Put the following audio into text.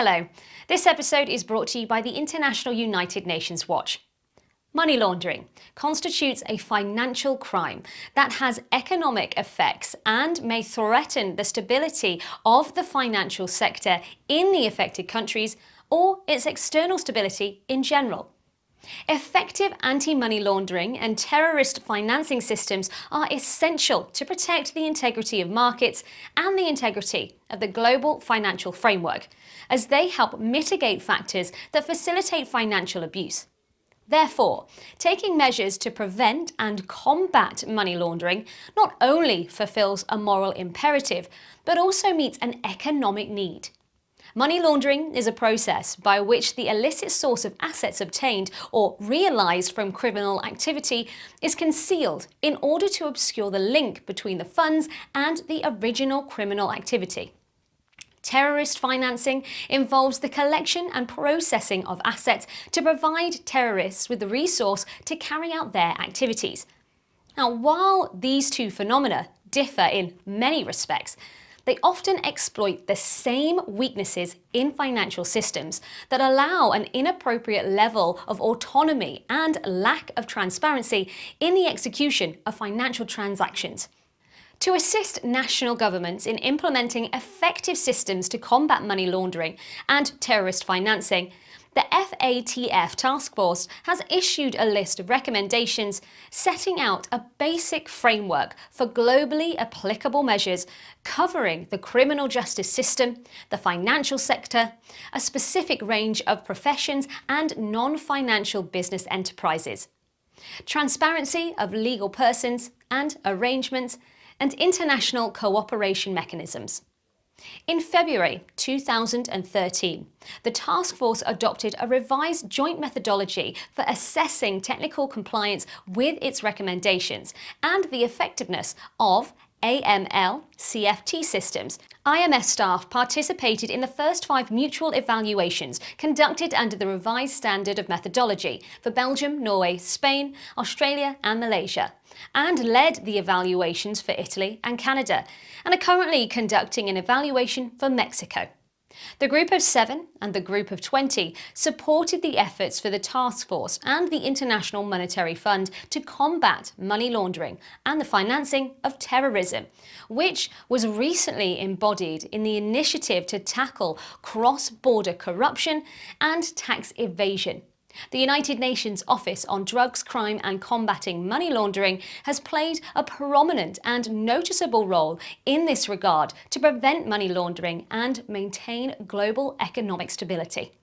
Hello, this episode is brought to you by the International United Nations Watch. Money laundering constitutes a financial crime that has economic effects and may threaten the stability of the financial sector in the affected countries or its external stability in general. Effective anti-money laundering and terrorist financing systems are essential to protect the integrity of markets and the integrity of the global financial framework, as they help mitigate factors that facilitate financial abuse. Therefore, taking measures to prevent and combat money laundering not only fulfills a moral imperative, but also meets an economic need. Money laundering is a process by which the illicit source of assets obtained or realised from criminal activity is concealed in order to obscure the link between the funds and the original criminal activity. Terrorist financing involves the collection and processing of assets to provide terrorists with the resource to carry out their activities. Now, while these two phenomena differ in many respects, they often exploit the same weaknesses in financial systems that allow an inappropriate level of autonomy and lack of transparency in the execution of financial transactions. To assist national governments in implementing effective systems to combat money laundering and terrorist financing, the FATF Task Force has issued a list of recommendations setting out a basic framework for globally applicable measures covering the criminal justice system, the financial sector, a specific range of professions and non-financial business enterprises, transparency of legal persons and arrangements, and international cooperation mechanisms. In February 2013, the task force adopted a revised joint methodology for assessing technical compliance with its recommendations and the effectiveness of AML CFT systems. IMF staff participated in the first 5 mutual evaluations conducted under the revised standard of methodology for Belgium, Norway, Spain, Australia and Malaysia, and led the evaluations for Italy and Canada, and are currently conducting an evaluation for Mexico. The Group of 7 and the Group of 20 supported the efforts for the task force and the International Monetary Fund to combat money laundering and the financing of terrorism, which was recently embodied in the initiative to tackle cross-border corruption and tax evasion. The United Nations Office on Drugs, Crime and Combating Money Laundering has played a prominent and noticeable role in this regard to prevent money laundering and maintain global economic stability.